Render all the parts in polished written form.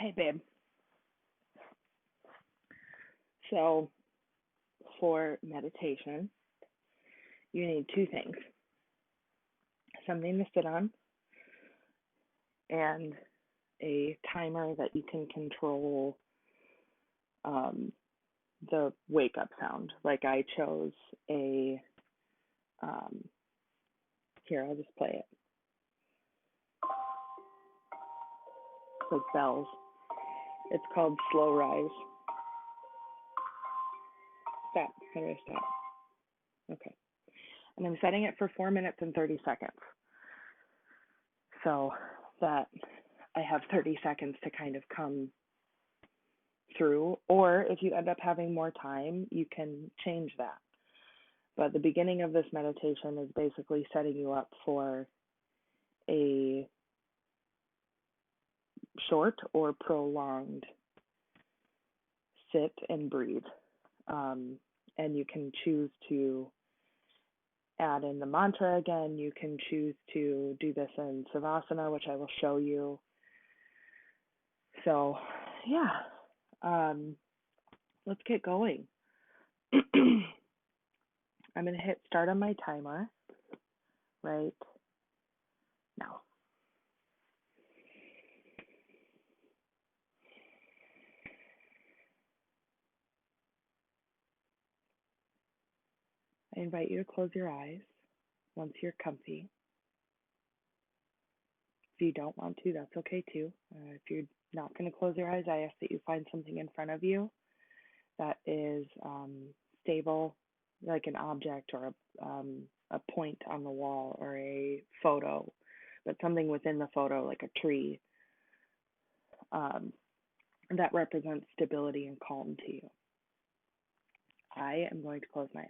Hey, babe. So, for meditation, you need two things: something to sit on and a timer that you can control um, the wake up sound. Like I chose a, um, here, I'll just play it. It's like bells. It's called Slow Rise. Stop. How do I stop? Okay. And I'm setting it for 4 minutes and 30 seconds. So that I have 30 seconds to kind of come through, or if you end up having more time, you can change that. But the beginning of this meditation is basically setting you up for a short or prolonged sit and breathe. And you can choose to add in the mantra again. You can choose to do this in Savasana, which I will show you. So, yeah, let's get going. I'm going to hit start on my timer right now. I invite you to close your eyes once you're comfy. If you don't want to, that's okay too. If you're not going to close your eyes, I ask that you find something in front of you that is stable, like an object or a point on the wall or a photo, but something within the photo, like a tree, um, that represents stability and calm to you. I am going to close my eyes.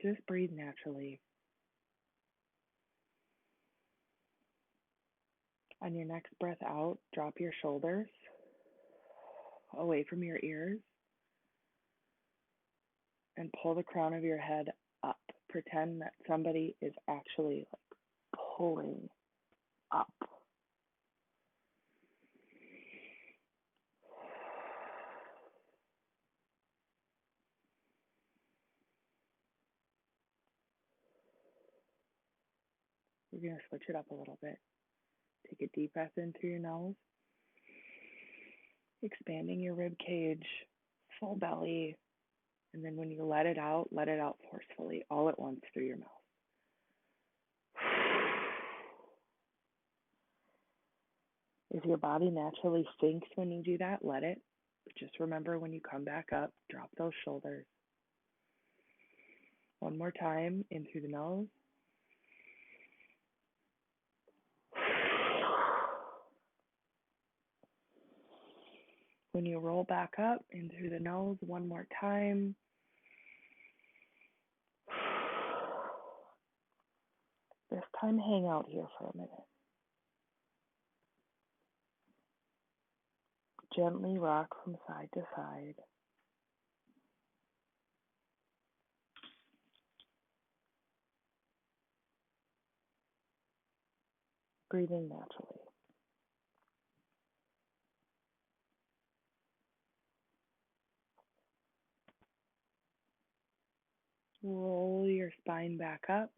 Just breathe naturally. On your next breath out, drop your shoulders away from your ears and pull the crown of your head up. Pretend that somebody is actually like pulling up. We're going to switch it up a little bit. Take a deep breath in through your nose, expanding your rib cage, full belly, and then when you let it out forcefully, all at once through your mouth. If your body naturally sinks when you do that, let it. But just remember, when you come back up, drop those shoulders. One more time, in through the nose. When you roll back up, in through the nose, one more time. This time, hang out here for a minute. Gently rock from side to side. Breathing naturally. Roll your spine back up.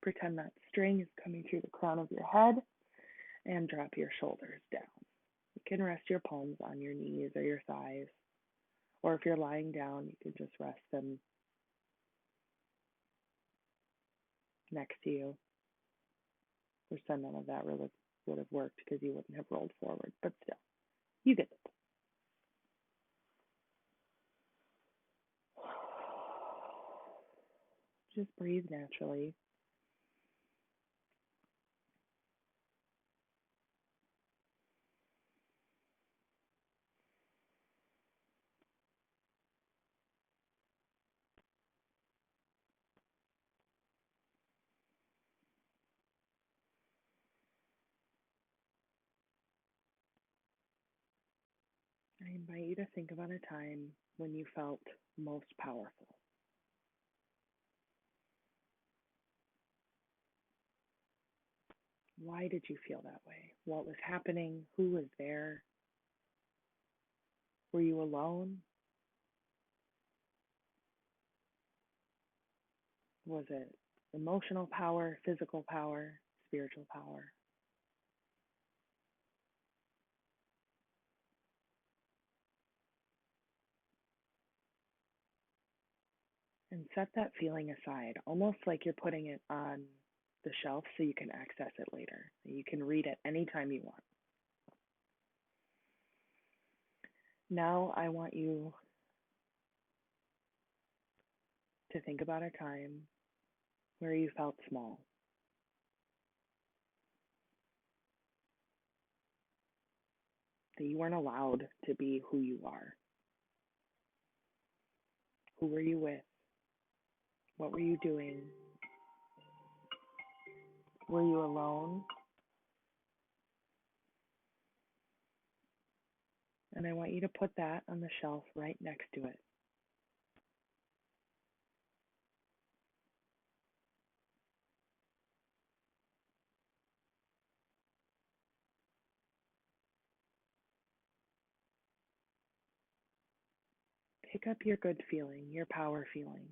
Pretend that string is coming through the crown of your head and drop your shoulders down. You can rest your palms on your knees or your thighs, or if you're lying down, you can just rest them next to you. Or so none of that really would have worked because you wouldn't have rolled forward, but still, you get it. Just breathe naturally. I invite you to think about a time when you felt most powerful. Why did you feel that way? What was happening? Who was there? Were you alone? Was it emotional power, physical power, spiritual power? And set that feeling aside, almost like you're putting it on the shelf so you can access it later. You can read it anytime you want. Now I want you to think about a time where you felt small, that you weren't allowed to be who you are. Who were you with? What were you doing? Were you alone? And I want you to put that on the shelf right next to it. Pick up your good feeling, your power feeling.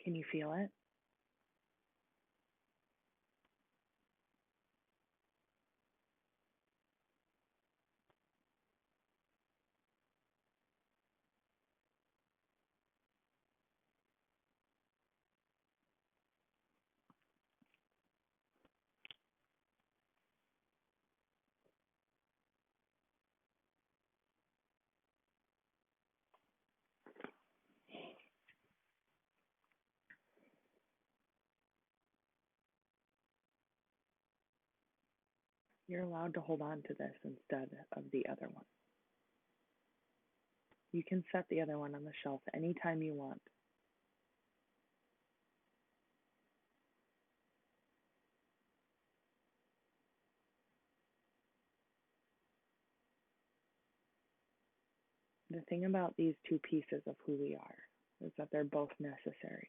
Can you feel it? You're allowed to hold on to this instead of the other one. You can set the other one on the shelf anytime you want. The thing about these two pieces of who we are is that they're both necessary.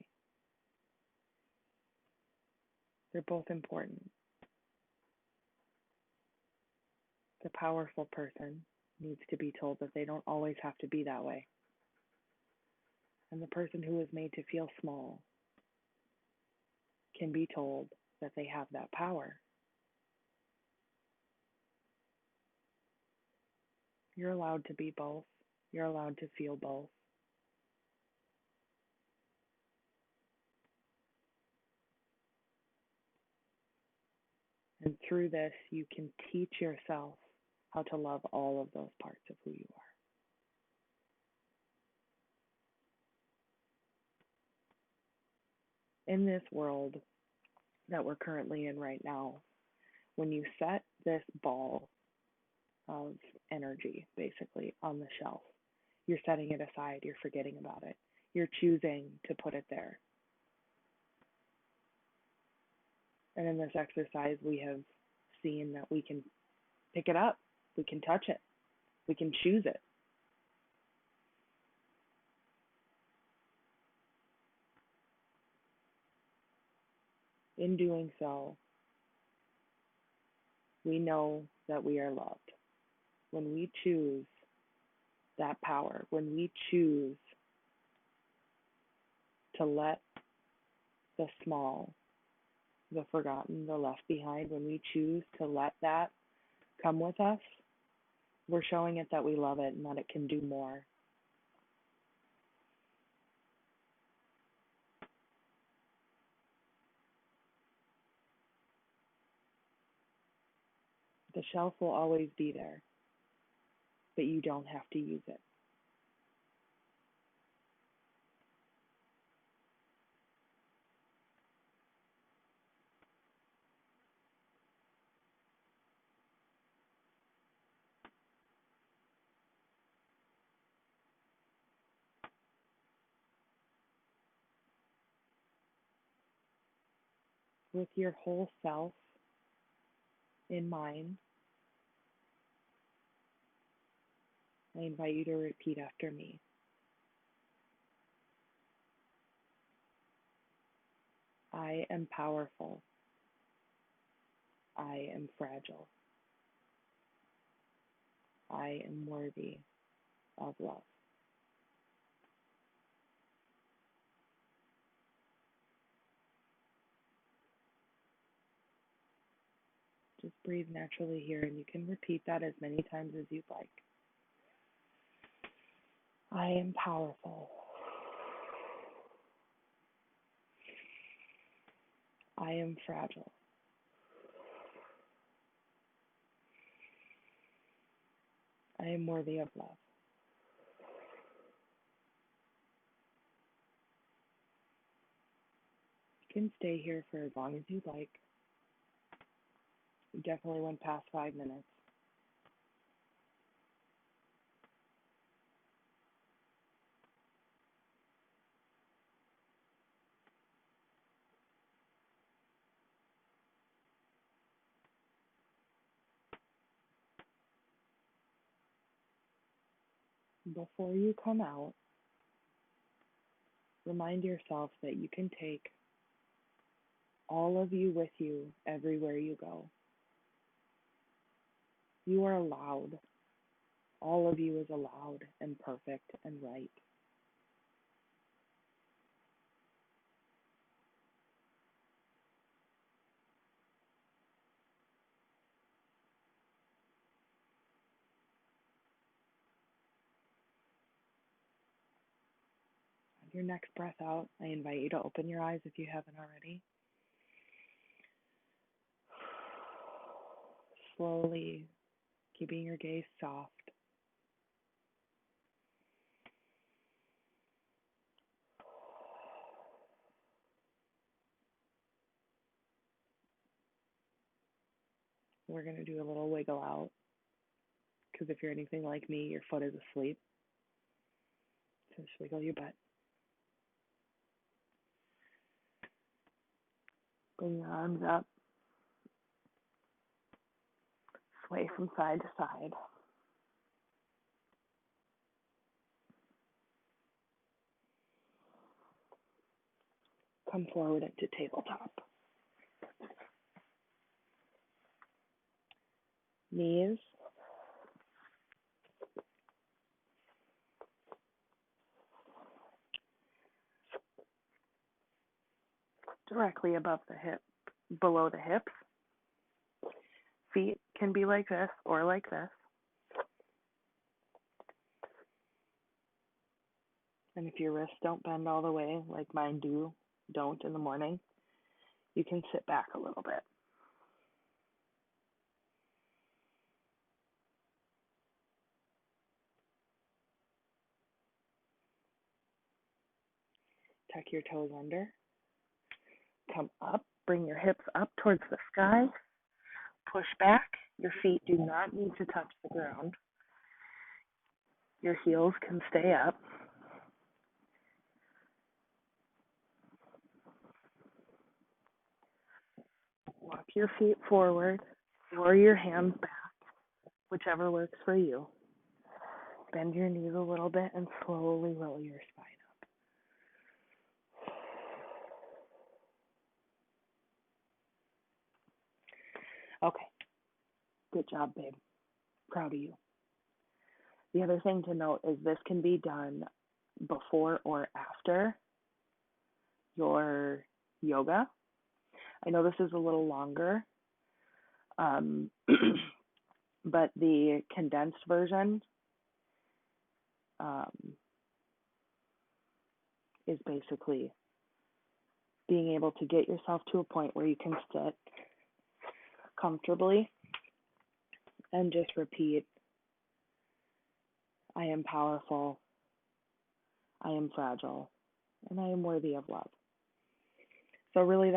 They're both important. The powerful person needs to be told that they don't always have to be that way. And the person who is made to feel small can be told that they have that power. You're allowed to be both. You're allowed to feel both. And through this, you can teach yourself how to love all of those parts of who you are. In this world that we're currently in right now, when you set this ball of energy basically on the shelf, you're setting it aside, you're forgetting about it, you're choosing to put it there. And in this exercise, we have seen that we can pick it up, we can touch it, we can choose it. In doing so, we know that we are loved. When we choose that power, when we choose to let the small, the forgotten, the left behind, when we choose to let that come with us, we're showing it that we love it and that it can do more. The shelf will always be there, but you don't have to use it. With your whole self in mind, I invite you to repeat after me. I am powerful. I am fragile. I am worthy of love. Just breathe naturally here, and you can repeat that as many times as you'd like. I am powerful. I am fragile. I am worthy of love. You can stay here for as long as you'd like. You definitely went past 5 minutes. Before you come out, remind yourself that you can take all of you with you everywhere you go. You are allowed. All of you is allowed and perfect and right. On your next breath out, I invite you to open your eyes if you haven't already. Slowly, keeping your gaze soft. We're going to do a little wiggle out because if you're anything like me, your foot is asleep. So just wiggle your butt. Bring your arms up. Sway from side to side. Come forward into tabletop. Knees directly above the hip, below the hips. Feet can be like this or like this. And if your wrists don't bend all the way like mine don't in the morning, you can sit back a little bit. Tuck your toes under. Come up. Bring your hips up towards the sky. Push back. Your feet do not need to touch the ground. Your heels can stay up. Walk your feet forward or your hands back, whichever works for you. Bend your knees a little bit and slowly roll your spine up. Okay, good job, babe. Proud of you. The other thing to note is this can be done before or after your yoga. I know this is a little longer, but the condensed version is basically being able to get yourself to a point where you can sit comfortably and just repeat, I am powerful, I am fragile, and I am worthy of love. So really